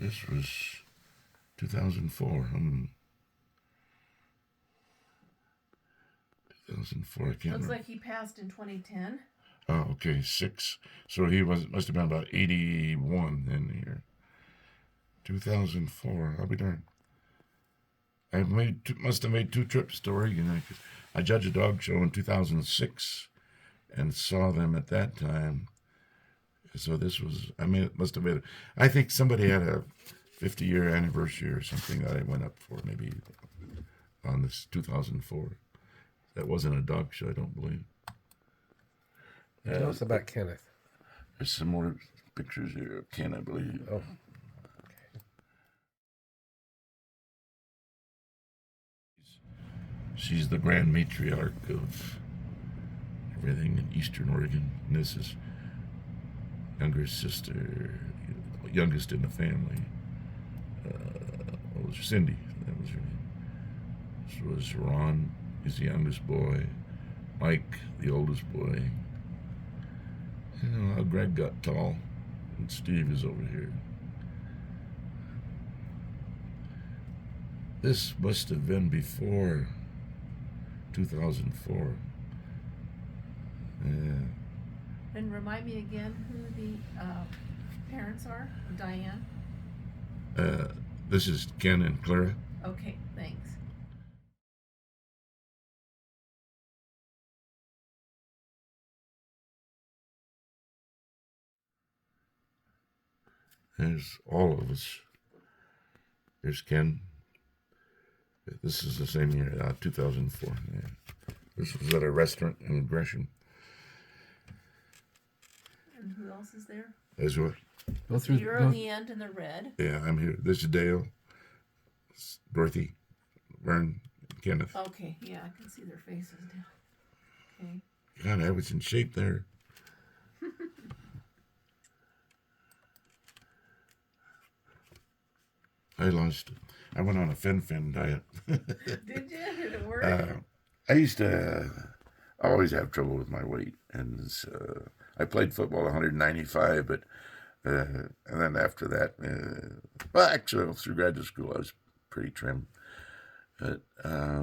This was 2004. 2004. I can't Looks remember. like he passed in 2010. Oh, okay, 6. So he must have been about 81 in here. 2004. I'll be darned. Must have made 2 trips to Oregon. I judged a dog show in 2006 and saw them at that time. So this was, it must have been, I think somebody had a 50-year anniversary or something that I went up for, maybe on this 2004. That wasn't a dog show, I don't believe. Tell us about Kenneth. There's some more pictures here of Ken, I believe. Oh. She's the grand matriarch of everything in Eastern Oregon. And this is younger sister, youngest in the family. Was Cindy. That was her name. This was Ron, he's the youngest boy. Mike, the oldest boy. You know how Greg got tall, and Steve is over here. This must have been before 2004. Yeah. And remind me again who the parents are. Diane. This is Ken and Clara. Okay, thanks. There's all of us. There's Ken. This is the same year, 2004. Yeah. This was at a restaurant in Gresham. And who else is there? As well. You're on the end in the red. Yeah, I'm here. This is Dale, Dorothy, Vern, Kenneth. Okay, yeah, I can see their faces now. Okay. God, I was in shape there. I went on a fen diet. Did you? Did it work? I used to always have trouble with my weight, and I played football 195, but and then after that, well, actually through graduate school I was pretty trim. But I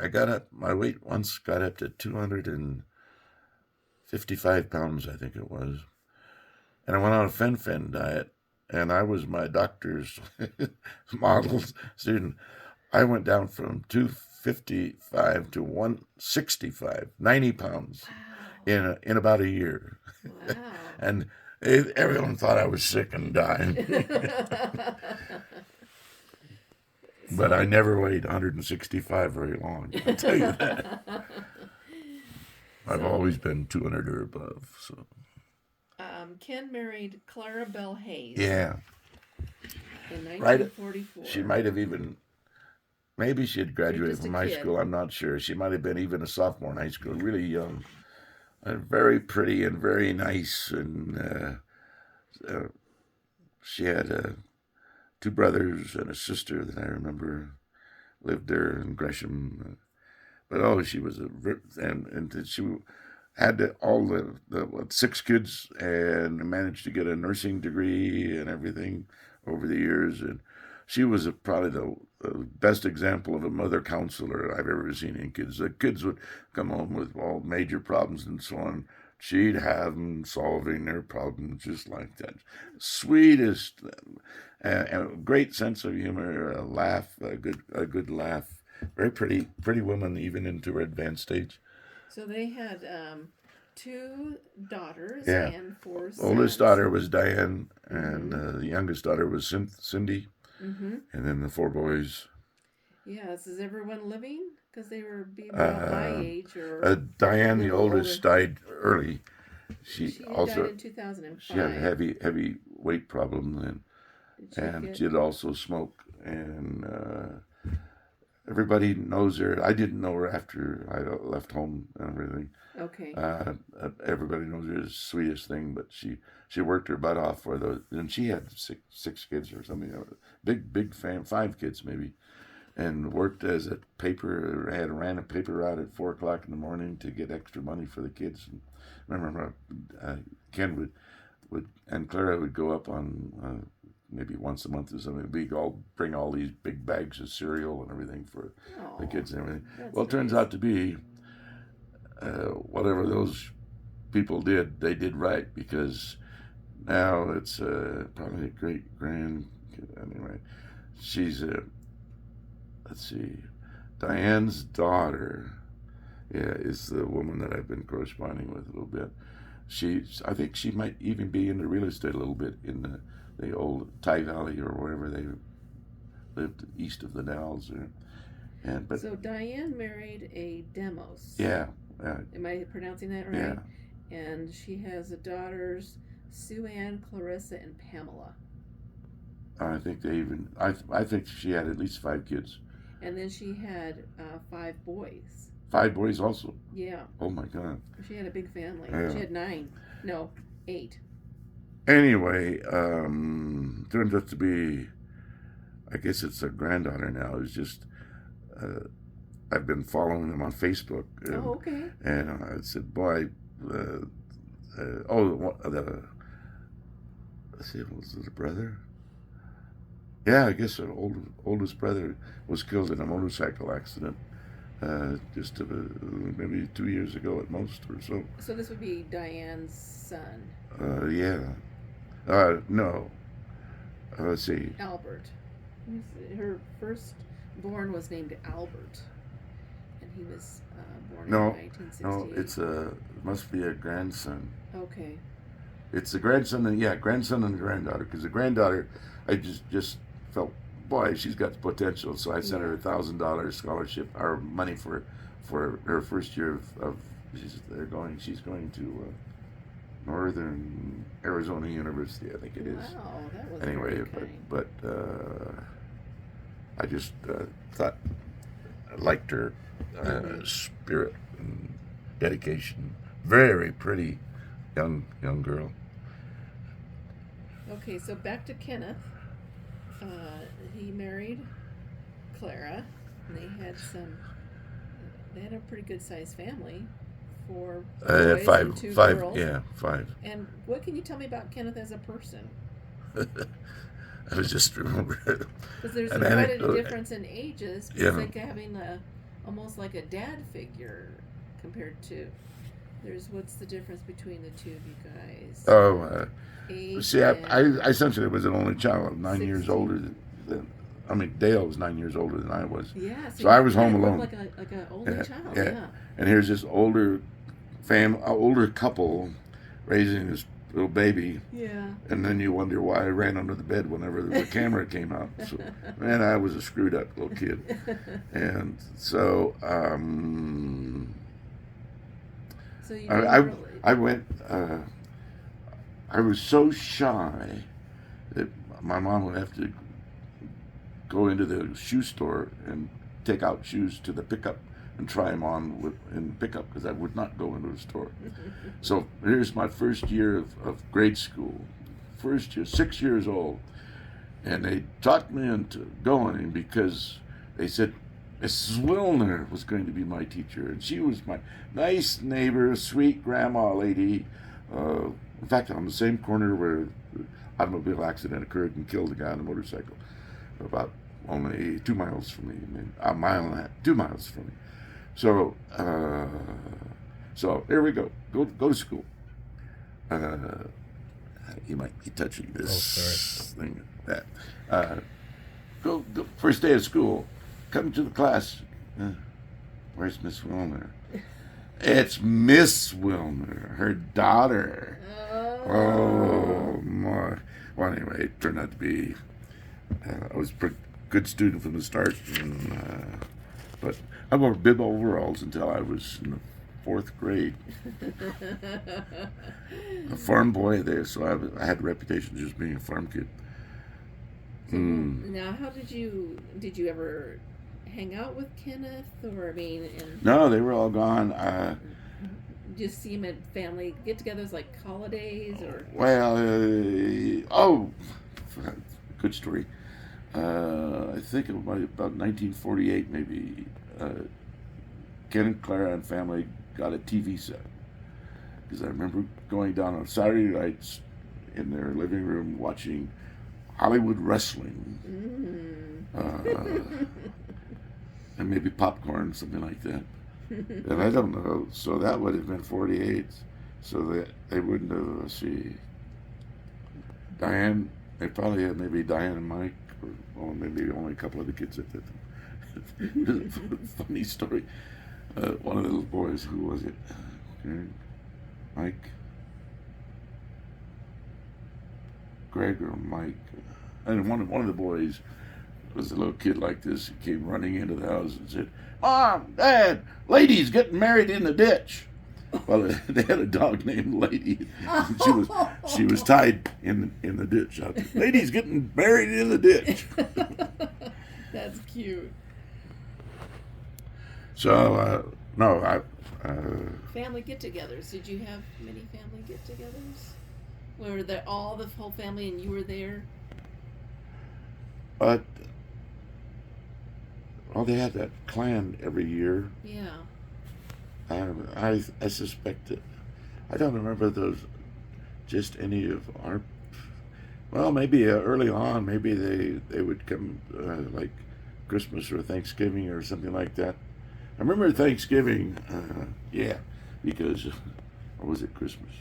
got up. My weight once got up to 255 pounds, I think it was, and I went on a fen diet. And I was my doctor's model student. I went down from 255 to 165, 90 pounds in about a year. Wow. And everyone thought I was sick and dying. But I never weighed 165 very long, I'll tell you that. I've always been 200 or above, so. Ken married Clara Bell Hayes. Yeah. In 1944. She might have even, maybe she had graduated from high school. I'm not sure. She might have been even a sophomore in high school, really young. And very pretty and very nice. And she had 2 brothers and a sister that I remember lived there in Gresham. But she was and she had all the 6 kids and managed to get a nursing degree and everything over the years. And she was probably the best example of a mother counselor I've ever seen in kids. The kids would come home with all major problems and so on. She'd have them solving their problems just like that. Sweetest, and a great sense of humor, a laugh, a good laugh. Very pretty woman, even into her advanced age. So they had 2 daughters Yeah. and 4 sons. Oldest daughter was Diane, and the youngest daughter was Cindy, and then the 4 boys. Yes, is everyone living? Because they were about my age. Or Diane, the oldest, died early. She also died in 2005. She had a heavy weight problem, and she had also smoked. And everybody knows her. I didn't know her after I left home and everything. Okay. Everybody knows her as the sweetest thing, but she worked her butt off for those, and she had six kids or something, big fam, 5 kids maybe, and worked as a ran a paper route at 4:00 in the morning to get extra money for the kids. And I remember Ken and Clara would go up on maybe once a month or something. We'd all bring all these big bags of cereal and everything for Oh, the kids and everything. that's Well, it turns nice. out to be whatever those people did, they did right, because now it's probably a great grand. Anyway, she's let's see, Diane's daughter. Yeah, is the woman that I've been corresponding with a little bit. I think she might even be into real estate a little bit in the old Ty Valley or wherever they lived east of the Dalles. But So Diane married a Demos. yeah, Am I pronouncing that right? yeah. And she has a daughters, Sue Ann, Clarissa, and Pamela. I think they even. I think she had at least 5 kids. And then she had 5 boys. 5 boys also. Yeah. Oh my God. She had a big family. Yeah. She had 9. No, 8. Anyway, turns out to be, I guess it's a granddaughter now. It's just, I've been following them on Facebook. Oh, okay. And I said, boy, let's see, was it a brother? Yeah, I guess her oldest brother was killed in a motorcycle accident just maybe 2 years ago at most or so. So this would be Diane's son. Yeah. No. Let's see. Albert. Her firstborn was named Albert, and he was born No, in 1968. No, it must be a grandson. Okay. It's a grandson and grandson and granddaughter. Because the granddaughter, I just felt, boy, she's got the potential. So I sent her $1,000 scholarship or money for her first year of she's going to Northern Arizona University, I think it is. Wow, that was Anyway, very kind. but I just thought I liked her spirit and dedication. Very pretty young girl. Okay, so back to Kenneth. He married Clara, and they had a pretty good sized family. 4 boys and 2 girls. Yeah, 5. And what can you tell me about Kenneth as a person? I was just remembering. Because there's An quite a anecdote. difference in ages. It's Yeah. like having almost like a dad figure compared to. What's the difference between the two of you guys? Oh, Age see, I and essentially was an only child, 9 years 16. older than. I mean, Dale was 9 years older than I was. Yeah, So I was home you alone. look like an only child. yeah. Yeah. And here's this older couple raising this little baby, Yeah. and then you wonder why I ran under the bed whenever the camera came out. So, man, I was a screwed up little kid. And so So you I went. I was so shy that my mom would have to go into the shoe store and take out shoes to the pickup and try them on in pickup, because I would not go into the store. So here's my first year of grade school. First year, 6 years old. And they talked me into going because they said Mrs. Wilner was going to be my teacher. And she was my nice neighbor, sweet grandma lady. In fact, on the same corner where the automobile accident occurred and killed a guy on a motorcycle, about only 2 miles from me, a mile and a half, 2 miles from me. So here we go. Go to school. You might be touching this thing. Go first day of school. Come to the class. Where's Miss Wilner? It's Miss Wilner, her daughter. Oh my. Well, anyway, it turned out to be. I was a pretty good student from the start, but I wore bib overalls until I was in the 4th grade. A farm boy there, so I had a reputation of just being a farm kid. Now, how did you ever hang out with Kenneth, or No, they were all gone. Just see him at family get-togethers like holidays, or? Well, good story. I think it was about 1948, maybe. Ken and Clara and family got a TV set, because I remember going down on Saturday nights in their living room watching Hollywood wrestling, and maybe popcorn, something like that. And I don't know. So that would have been 48. So that they wouldn't have, let's see, Diane, they probably had maybe Diane and Mike, or maybe only a couple of the kids at that time. Funny story. One of the little boys, who was it? Mike? Greg or Mike? And one of the boys was a little kid like this. He came running into the house and said, "Mom, Dad, Lady's getting married in the ditch." Well, they had a dog named Lady. And she was tied in the ditch out there. Lady's getting married in the ditch. That's cute. So no, Family get-togethers. Did you have many family get-togethers? Were there all the whole family and you were there? but well, they had that clan every year. Yeah. I suspect that I don't remember those. Just any of our. Well, maybe early on, maybe they would come like Christmas or Thanksgiving or something like that. I remember Thanksgiving, yeah, because or was it Christmas?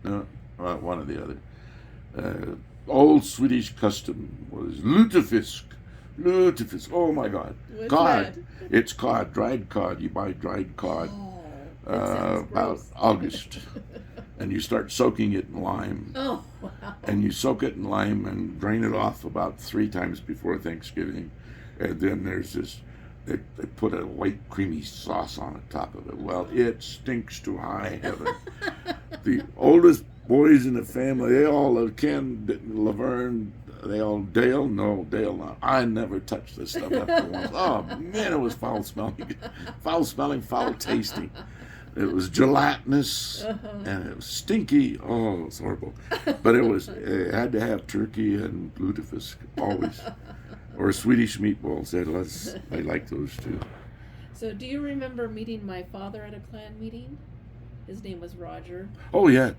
No, one or the other. Old Swedish custom was lutefisk. Lutefisk. Oh my God, What's cod. that? It's cod, dried cod. You buy dried cod Oh, that sounds about gross. August, and you start soaking it in lime. Oh, wow. And you soak it in lime and drain it off about 3 times before Thanksgiving. And then there's this, they put a white creamy sauce on the top of it. Well, it stinks to high heaven. The oldest boys in the family, they all, Ken, Laverne, Dale not. I never touched this stuff after once. Oh man, it was foul smelling, foul tasting. It was gelatinous and it was stinky. Oh, it was horrible. But it had to have turkey and lutefisk always, or Swedish meatballs. They like those too. So, do you remember meeting my father at a clan meeting? His name was Roger. Oh yeah,